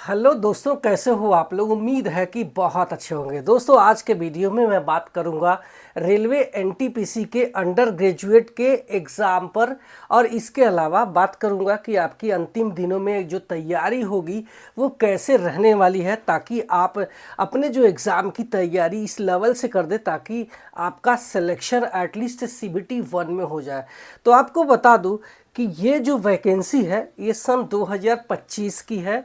Hello दोस्तों, कैसे हो आप लोग। उम्मीद है कि बहुत अच्छे होंगे। दोस्तों, आज के वीडियो में मैं बात करूंगा रेलवे एनटीपीसी के अंडर ग्रेजुएट के एग्ज़ाम पर, और इसके अलावा बात करूंगा कि आपकी अंतिम दिनों में जो तैयारी होगी वो कैसे रहने वाली है, ताकि आप अपने जो एग्ज़ाम की तैयारी इस लेवल से कर दे ताकि आपका सिलेक्शन एटलीस्ट सीबीटी 1 में हो जाए। तो आपको बता दूं कि ये जो वैकेंसी है ये सन 2025 की है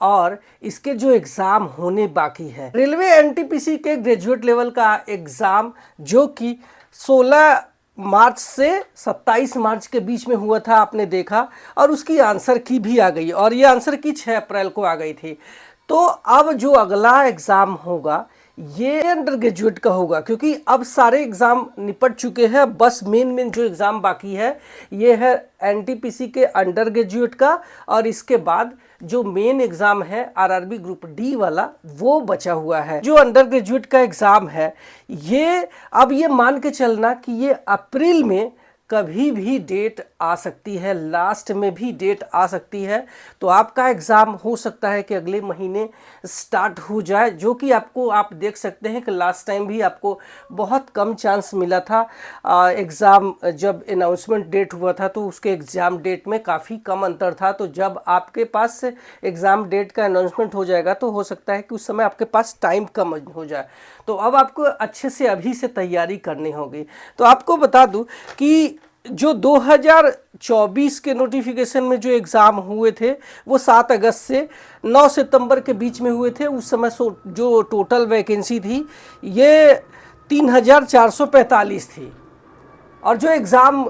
और इसके जो एग्ज़ाम होने बाकी है। रेलवे एनटीपीसी के ग्रेजुएट लेवल का एग्ज़ाम जो कि 16 मार्च से 27 मार्च के बीच में हुआ था, आपने देखा, और उसकी आंसर की भी आ गई, और ये आंसर की 6 अप्रैल को आ गई थी। तो अब जो अगला एग्ज़ाम होगा ये अंडर ग्रेजुएट का होगा, क्योंकि अब सारे एग्ज़ाम निपट चुके हैं। बस मेन जो एग्ज़ाम बाकी है ये है एनटीपीसी के अंडर ग्रेजुएट का, और इसके बाद जो मेन एग्ज़ाम है आरआरबी ग्रुप डी वाला वो बचा हुआ है। जो अंडर ग्रेजुएट का एग्ज़ाम है ये अब ये मान के चलना कि ये अप्रैल में कभी भी डेट आ सकती है, लास्ट में भी डेट आ सकती है। तो आपका एग्ज़ाम हो सकता है कि अगले महीने स्टार्ट हो जाए, जो कि आपको आप देख सकते हैं कि लास्ट टाइम भी आपको बहुत कम चांस मिला था। एग्ज़ाम जब अनाउंसमेंट डेट हुआ था तो उसके एग्ज़ाम डेट में काफ़ी कम अंतर था। तो जब आपके पास एग्ज़ाम डेट का अनाउंसमेंट हो जाएगा तो हो सकता है कि उस समय आपके पास टाइम कम हो जाए। तो अब आपको अच्छे से अभी से तैयारी करनी होगी। तो आपको बता दूं कि जो 2024 के नोटिफिकेशन में जो एग्ज़ाम हुए थे वो 7 अगस्त से 9 सितंबर के बीच में हुए थे। उस समय जो टोटल वैकेंसी थी ये 3445 थी, और जो एग्ज़ाम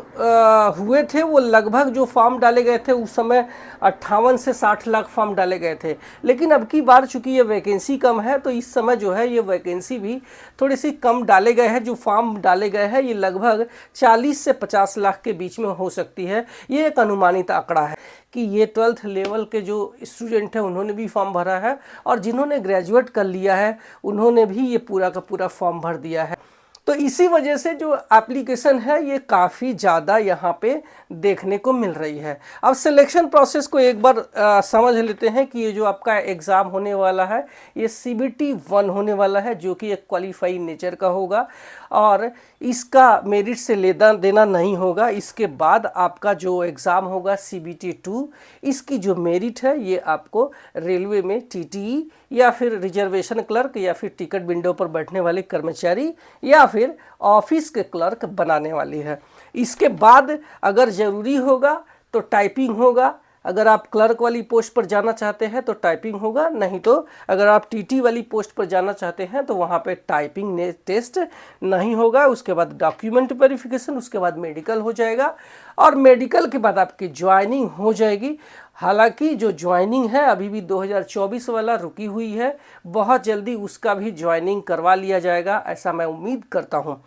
हुए थे वो लगभग जो फॉर्म डाले गए थे उस समय 58 से 60 लाख फॉर्म डाले गए थे। लेकिन अब की बार चूंकि ये वैकेंसी कम है तो इस समय जो है ये वैकेंसी भी थोड़ी सी कम डाले गए हैं। जो फॉर्म डाले गए हैं ये लगभग 40 से 50 लाख के बीच में हो सकती है। ये एक अनुमानित आंकड़ा है कि ये 12th लेवल के जो स्टूडेंट हैं उन्होंने भी फॉर्म भरा है, और जिन्होंने ग्रेजुएट कर लिया है उन्होंने भी ये पूरा का पूरा फॉर्म भर दिया है। तो इसी वजह से जो एप्लीकेशन है ये काफ़ी ज़्यादा यहाँ पे देखने को मिल रही है। अब सिलेक्शन प्रोसेस को एक बार समझ लेते हैं कि ये जो आपका एग्ज़ाम होने वाला है ये सीबीटी 1 होने वाला है, जो कि एक क्वालिफाइड नेचर का होगा, और इसका मेरिट से लेना देना नहीं होगा। इसके बाद आपका जो एग्ज़ाम होगा सीबीटी 2, इसकी जो मेरिट है ये आपको रेलवे में टीटीई या फिर रिजर्वेशन क्लर्क या फिर टिकट विंडो पर बैठने वाले कर्मचारी या फिर ऑफिस के क्लर्क बनाने वाली है। इसके बाद अगर ज़रूरी होगा तो टाइपिंग होगा। अगर आप क्लर्क वाली पोस्ट पर जाना चाहते हैं तो टाइपिंग होगा, नहीं तो अगर आप टीटी वाली पोस्ट पर जाना चाहते हैं तो वहाँ पे टाइपिंग टेस्ट नहीं होगा। उसके बाद डॉक्यूमेंट वेरिफिकेशन, उसके बाद मेडिकल हो जाएगा, और मेडिकल के बाद आपकी ज्वाइनिंग हो जाएगी। हालांकि जो ज्वाइनिंग है अभी भी 2024 वाला रुकी हुई है, बहुत जल्दी उसका भी ज्वाइनिंग करवा लिया जाएगा, ऐसा मैं उम्मीद करता हूँ।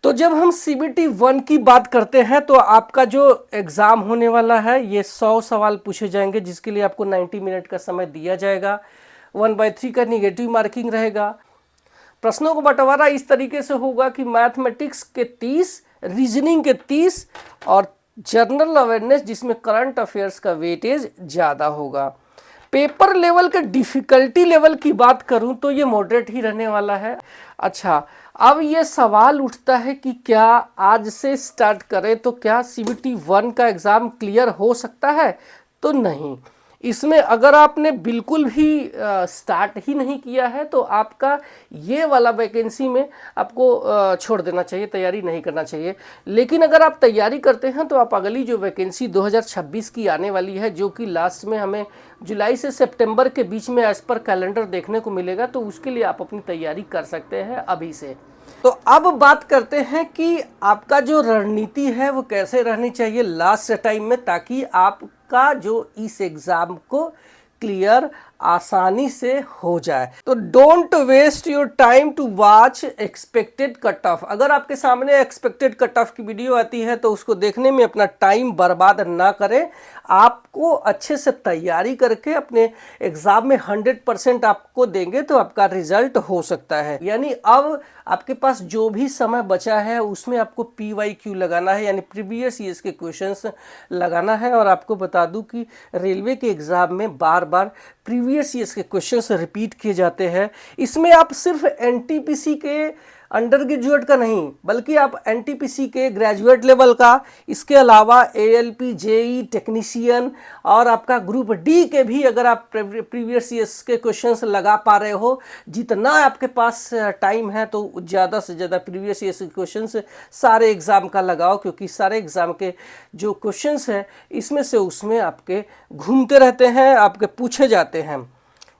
तो जब हम सीबीटी 1 की बात करते हैं तो आपका जो एग्ज़ाम होने वाला है ये 100 सवाल पूछे जाएंगे, जिसके लिए आपको 90 मिनट का समय दिया जाएगा। 1/3 का निगेटिव मार्किंग रहेगा। प्रश्नों को बंटवारा इस तरीके से होगा कि मैथमेटिक्स के 30, रीजनिंग के 30 और जनरल अवेयरनेस जिसमें करंट अफेयर्स का वेटेज ज़्यादा होगा। पेपर लेवल के डिफ़िकल्टी लेवल की बात करूं तो ये मॉडरेट ही रहने वाला है। अच्छा, अब ये सवाल उठता है कि क्या आज से स्टार्ट करें तो क्या सीबीटी 1 का एग्ज़ाम क्लियर हो सकता है? तो नहीं। इसमें अगर आपने बिल्कुल भी स्टार्ट ही नहीं किया है तो आपका ये वाला वैकेंसी में आपको छोड़ देना चाहिए, तैयारी नहीं करना चाहिए। लेकिन अगर आप तैयारी करते हैं तो आप अगली जो वैकेंसी 2026 की आने वाली है, जो कि लास्ट में हमें जुलाई से सितंबर के बीच में एज पर कैलेंडर देखने को मिलेगा, तो उसके लिए आप अपनी तैयारी कर सकते हैं अभी से। तो अब बात करते हैं कि आपका जो रणनीति है वो कैसे रहनी चाहिए लास्ट टाइम में, ताकि आपका जो इस एग्ज़ाम को क्लियर आसानी से हो जाए। तो don't waste your time to watch expected cut off. अगर आपके सामने एक्सपेक्टेड कट ऑफ की वीडियो आती है तो उसको देखने में अपना टाइम बर्बाद ना करें। आपको अच्छे से तैयारी करके अपने एग्ज़ाम में 100% आपको देंगे तो आपका रिजल्ट हो सकता है। यानी अब आपके पास जो भी समय बचा है उसमें आपको PYQ लगाना है, यानी प्रीवियस ईयर्स के क्वेश्चंस लगाना है। और आपको बता दूं कि रेलवे के एग्ज़ाम में बार बार प्रीवियस ईयर्स के क्वेश्चंस रिपीट किए जाते हैं। इसमें आप सिर्फ NTPC के अंडर ग्रेजुएट का नहीं, बल्कि आप NTPC के ग्रेजुएट लेवल का, इसके अलावा ALP JE टेक्नीशियन और आपका ग्रुप D के भी अगर आप प्रीवियस ईयर्स के क्वेश्चंस लगा पा रहे हो, जितना आपके पास टाइम है तो ज़्यादा से ज़्यादा प्रीवियस ईयर्स के क्वेश्चंस सारे एग्ज़ाम का लगाओ, क्योंकि सारे एग्ज़ाम के जो क्वेश्चंस हैं इसमें से उसमें आपके घूमते रहते हैं, आपके पूछे जाते हैं।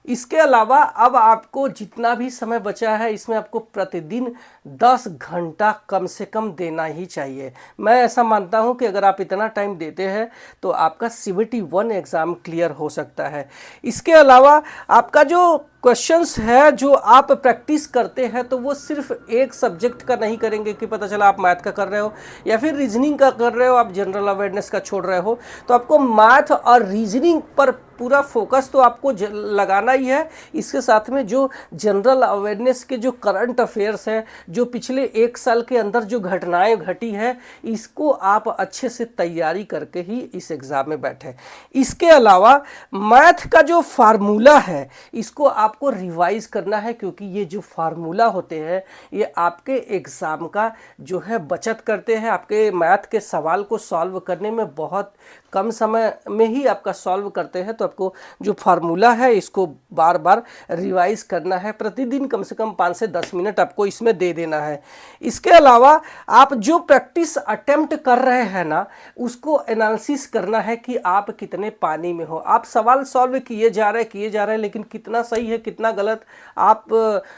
इसके अलावा अब आपको जितना भी समय बचा है इसमें आपको प्रतिदिन 10 घंटा कम से कम देना ही चाहिए। मैं ऐसा मानता हूं कि अगर आप इतना टाइम देते हैं तो आपका CBT 1 एग्ज़ाम क्लियर हो सकता है। इसके अलावा आपका जो क्वेश्चंस है जो आप प्रैक्टिस करते हैं तो वो सिर्फ एक सब्जेक्ट का नहीं करेंगे कि पता चला आप मैथ का कर रहे हो या फिर रीजनिंग का कर रहे हो, आप जनरल अवेयरनेस का छोड़ रहे हो, तो आपको मैथ और रीजनिंग पर पूरा फोकस तो आपको लगाना ही है। इसके साथ में जो जनरल अवेयरनेस के जो करंट अफेयर्स हैं, जो पिछले 1 साल के अंदर जो घटनाएं घटी है, इसको आप अच्छे से तैयारी करके ही इस एग्ज़ाम में बैठे। इसके अलावा मैथ का जो फार्मूला है इसको आपको रिवाइज करना है, क्योंकि ये जो फार्मूला होते हैं ये आपके एग्ज़ाम का जो है बचत करते हैं। आपके मैथ के सवाल को सॉल्व करने में बहुत कम समय में ही आपका सॉल्व करते हैं। तो आपको जो फार्मूला है इसको बार बार रिवाइज करना है, प्रतिदिन कम से कम 5 से 10 मिनट आपको इसमें दे देना है। इसके अलावा आप जो प्रैक्टिस अटेम्प्ट कर रहे हैं ना, उसको एनालिसिस करना है कि आप कितने पानी में हो। आप सवाल सॉल्व किए जा रहे हैं, लेकिन कितना सही है कितना गलत आप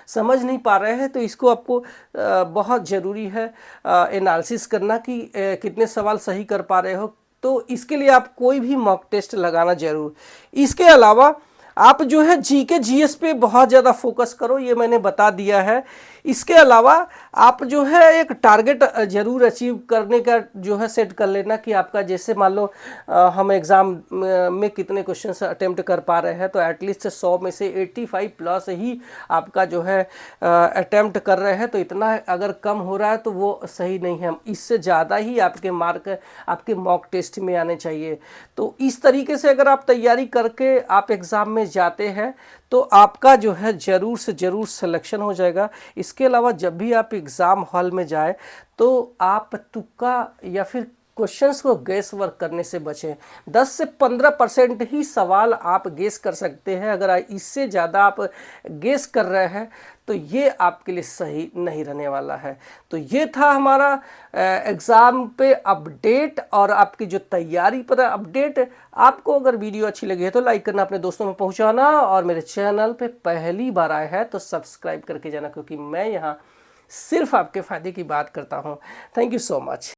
समझ नहीं पा रहे हैं। तो इसको आपको बहुत ज़रूरी है एनालिसिस करना कि कितने सवाल सही कर पा रहे हो। तो इसके लिए आप कोई भी मॉक टेस्ट लगाना जरूर। इसके अलावा आप जो है GK GS पे बहुत ज़्यादा फोकस करो, ये मैंने बता दिया है। इसके अलावा आप जो है एक टारगेट जरूर अचीव करने का जो है सेट कर लेना कि आपका जैसे मान लो हम एग्ज़ाम में कितने क्वेश्चन अटेम्प्ट कर पा रहे हैं, तो एटलीस्ट 100 में से 85 प्लस ही आपका जो है अटेम्प्ट कर रहे हैं। तो इतना अगर कम हो रहा है तो वो सही नहीं है, इससे ज़्यादा ही आपके मार्क आपके मॉक टेस्ट में आने चाहिए। तो इस तरीके से अगर आप तैयारी करके आप एग्ज़ाम में जाते हैं तो आपका जो है ज़रूर से ज़रूर सिलेक्शन हो जाएगा। इसके अलावा जब भी आप एग्ज़ाम हॉल में जाए तो आप तुक्का या फिर क्वेश्चंस को गेस वर्क करने से बचें। 10 से 15% ही सवाल आप गेस कर सकते हैं। अगर इससे ज़्यादा आप गेस कर रहे हैं तो ये आपके लिए सही नहीं रहने वाला है। तो ये था हमारा एग्ज़ाम पे अपडेट और आपकी जो तैयारी पर अपडेट। आपको अगर वीडियो अच्छी लगी है तो लाइक करना, अपने दोस्तों में पहुंचाना, और मेरे चैनल पे पहली बार आए हैं तो सब्सक्राइब करके जाना, क्योंकि मैं यहाँ सिर्फ आपके फ़ायदे की बात करता हूँ। Thank you so much.